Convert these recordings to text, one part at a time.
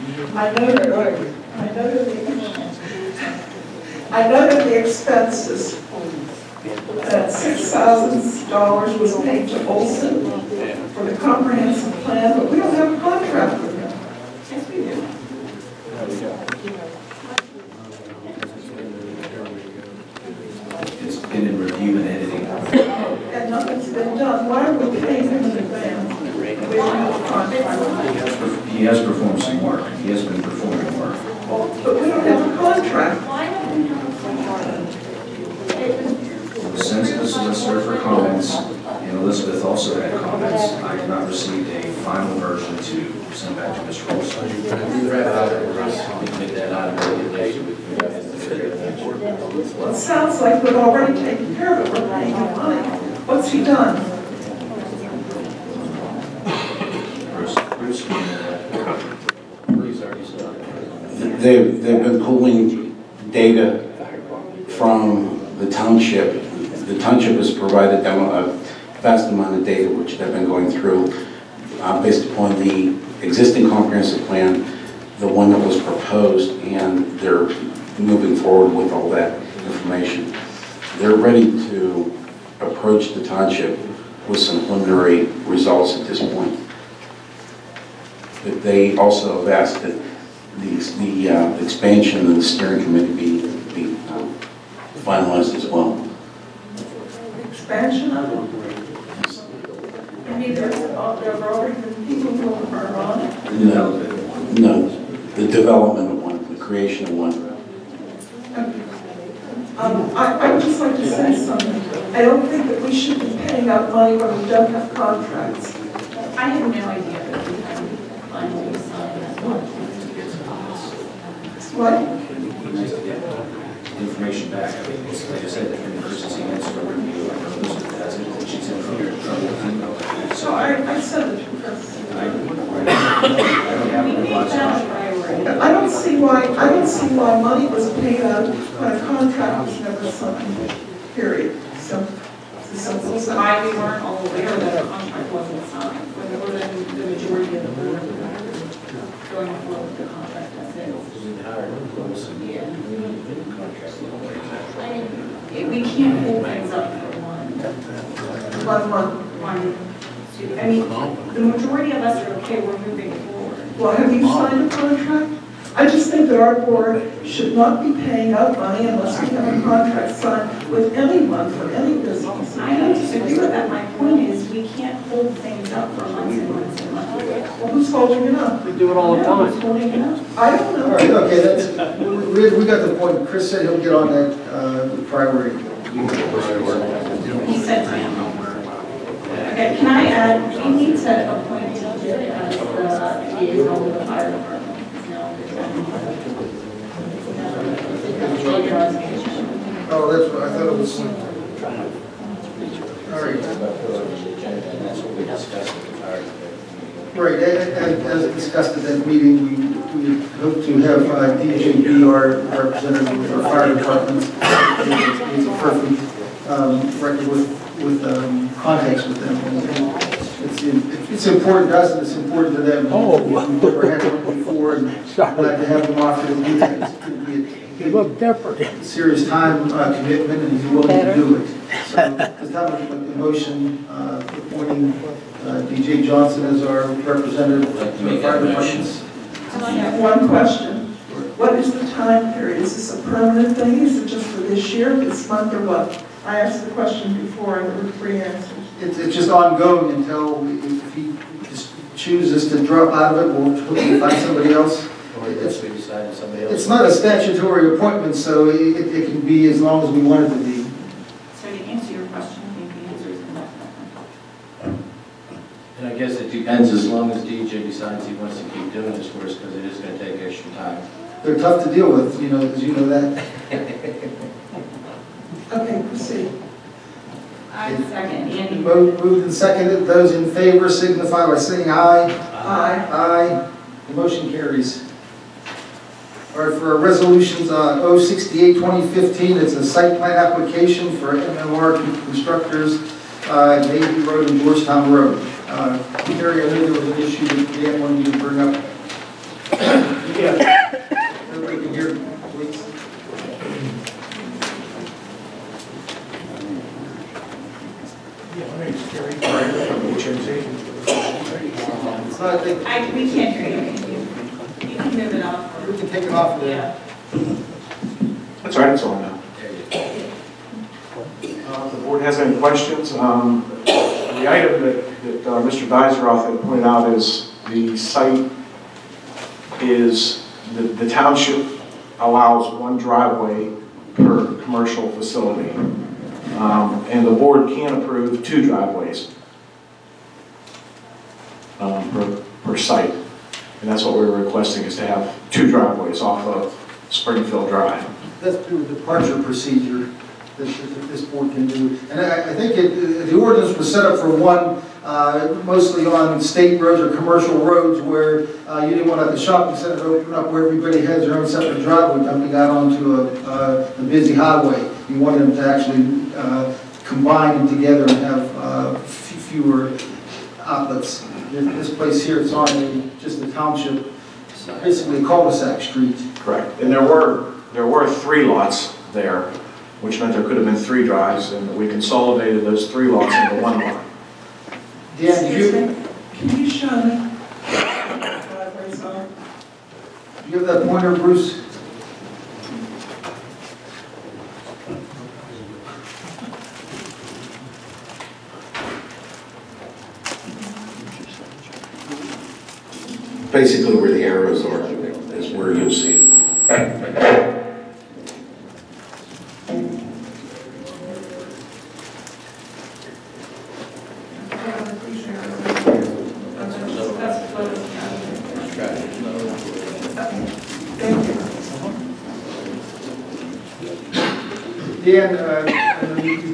I noted the expenses. That $6,000 was paid to Olson for the comprehensive plan, but we don't have a contract with them. Yes, we do. It's been in review and editing. And nothing's been done. Why are we paying him in advance? We don't have a contract. He has performed some work. He has been performing work. But we don't have a contract. Since the solicitor for comments, and Elizabeth also had comments, I have not received a final version to send back to Mr. Olson. Well, it sounds like we've already taken care of it. We're paying him money. What's he done? They've been pulling data from the township. The township has provided them a vast amount of data which they've been going through based upon the existing comprehensive plan, the one that was proposed, and they're moving forward with all that information. They're ready to approach the township with some preliminary results at this point. But they also have asked that the expansion of the steering committee be finalized as well. Expansion of it? I mean, there have already been people who are on it? No, the development of one, the creation of one. I would just like to say something. I don't think that we should be paying out money when we don't have contracts. I had no idea that we had finally signed that one. What? Information back. Like I said, the emergency answer review. I know Elizabeth has it, and she's in trouble with email. So I said it because I don't have a lot of I don't see why money was paid out when a contract was never signed. Period. So That's why we weren't all aware that a contract wasn't signed, when the majority of the board going forward with the contract as is. Yeah. We can't hold things up for one month. I mean, the majority of us are okay, we're moving forward. Well, have you signed a contract? I just think that our board should not be paying out money unless we have a contract signed with anyone for any business. I don't disagree with that. My point is we can't hold things up for months and months and months. Well, who's holding it up? We do it all the time. Who's holding it up? I don't know. All right, okay, we got the point. Chris said he'll get on that priority. He said down. Okay, can I add, we need to appoint DJ as the liaison with the fire department. Oh, that's what I thought it was. All right. Right, as discussed at that meeting, we hope to have DJ be our representative with our fire department. He's a perfect record with contacts with them. It's important to us and it's important to them. We've never had one before, and I'd like to have them offer the meeting. You look different. Serious time commitment, and he's willing to do it. So, at the time of the motion appointing DJ Johnson as our representative to the fire departments. I have one question. What is the time period? Is this a permanent thing? Is it just for this year, this month, or what? I asked the question before and there were 3 answers. It's just ongoing until if he just chooses to drop out of it, we'll hopefully find somebody else. It's not a statutory appointment, so it can be as long as we want it to be. So to answer your question, I think the answer is no. And I guess it depends, as long as DJ decides he wants to keep doing this for us, because it is going to take extra time. They're tough to deal with, you know, as you know that. Okay, proceed. I second. Andy. Moved and seconded. Those in favor signify by saying aye. Aye. Aye. The motion carries. All right, for our resolutions, 068-2015, it's a site plan application for MMR constructors, Navy Road and Georgetown Road. Terry, I know there was an issue that Dan wanted you to bring up. Everybody can hear, please. My name is Kerry Pryor from HMZ. It's not, I think, We can't hear you. You can move it off. we can take it off there. Yeah. That's all right, it's on now. If the board has any questions, the item that Mr. Dizeroff had pointed out is the site is, the township allows one driveway per commercial facility. And the board can approve 2 driveways per site. And that's what we were requesting, is to have 2 driveways off of Springfield Drive. That's through a departure procedure that this board can do. And I think the ordinance was set up for one, mostly on state roads or commercial roads where you didn't want the shopping center to open up where everybody has their own separate driveway dumping out onto a busy highway. You wanted them to actually combine them together and have fewer outlets. This place here, it's on just the township, basically a cul-de-sac street. Correct. And there were 3 lots there, which meant there could have been 3 drives, and we consolidated those 3 lots into 1 lot. Dan, Can you show me? Driveways are? do you have that pointer, Bruce? Basically where the arrows are is where you'll see. Dan,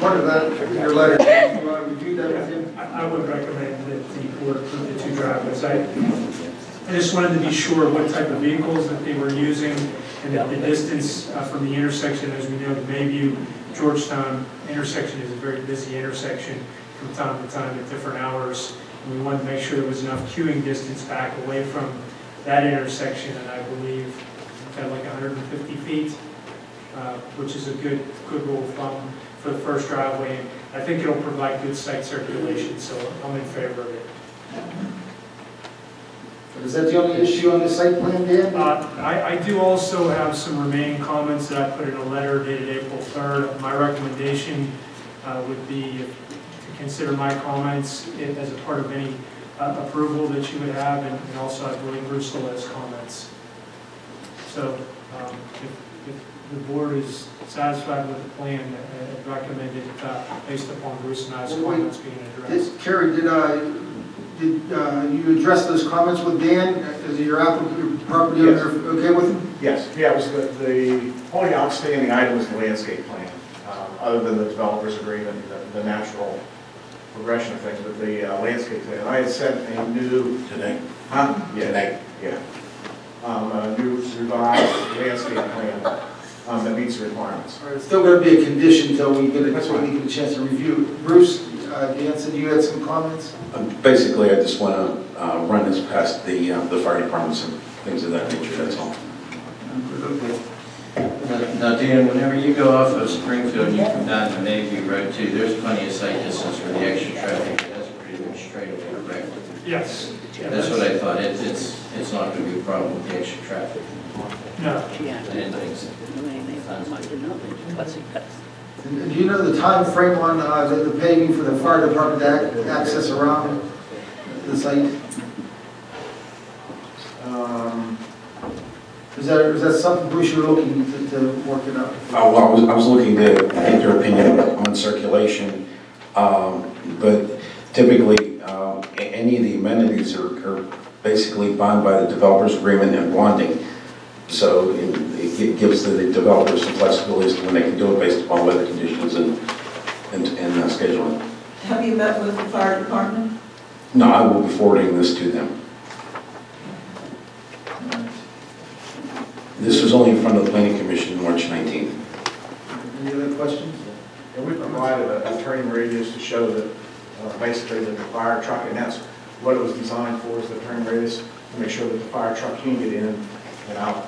part of that, your letter, you want to review that with him? I would recommend that the board approve the 2 driveways. I just wanted to be sure what type of vehicles that they were using and that the distance from the intersection. As we know, the Mayview-Georgetown intersection is a very busy intersection from time to time at different hours. And we wanted to make sure there was enough queuing distance back away from that intersection, and I believe we've got like 150 feet. Which is a good rule of thumb for the first driveway. And I think it'll provide good site circulation, so I'm in favor of it. Is that the only issue on the site plan, Dan? I do also have some remaining comments that I put in a letter dated April 3rd. My recommendation would be to consider my comments as a part of any approval that you would have, and also I believe Bruce has comments. So if the board is satisfied with the plan, I recommend it based upon Bruce and I's comments being addressed. Kerry, did you address those comments with Dan? Is your property owner okay with them? Yes, yeah, it was the only outstanding item was the landscape plan, other than the developer's agreement, the natural progression of things, but the landscape plan. I had sent a new... Today? Huh? Yeah. Today? Yeah. A new revised landscape plan that meets the requirements. All right, it's still going to be a condition until we get a chance to review. Bruce, Dan said you had some comments? Basically, I just want to run this past the fire departments and things of that nature, that's all. Now, Dan, whenever you go off of Springfield and you come down to Mayview Road 2, there's plenty of sight distance for the extra traffic. That's pretty much straight over, correct? Yes. That's what I thought. It's not going to be a problem with the extra traffic. No. I didn't think so. And do you know the time frame on the paving for the fire department to access around the site? Is that something, Bruce, you're looking to work it out? Oh, well, I was looking to get your opinion on circulation, but typically any of the amenities are basically bound by the developer's agreement and bonding. So it gives the developers some flexibility as to when they can do it based upon weather conditions and scheduling. Have you met with the fire department? No, I will be forwarding this to them. This was only in front of the Planning Commission March 19th. Any other questions? And we provided a turning radius to show that basically that the fire truck, and that's what it was designed for, is the turning radius, to make sure that the fire truck can get in you know?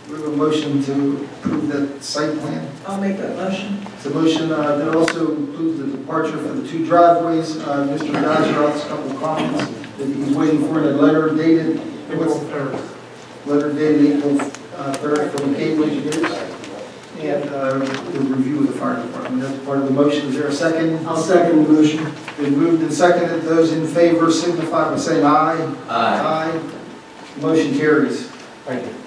We have a motion to approve that site plan. I'll make that motion. It's a motion that also includes the departure for the 2 driveways. Mr. Dodger has a couple of comments that he's waiting for in a letter dated, April 3rd. letter dated April 3rd from the Cable Engineers, and the review of the fire department. That's part of the motion. Is there a second? I'll second the motion. Been moved and seconded. Those in favor signify by saying aye. Aye. Aye. Motion carries. Thank you.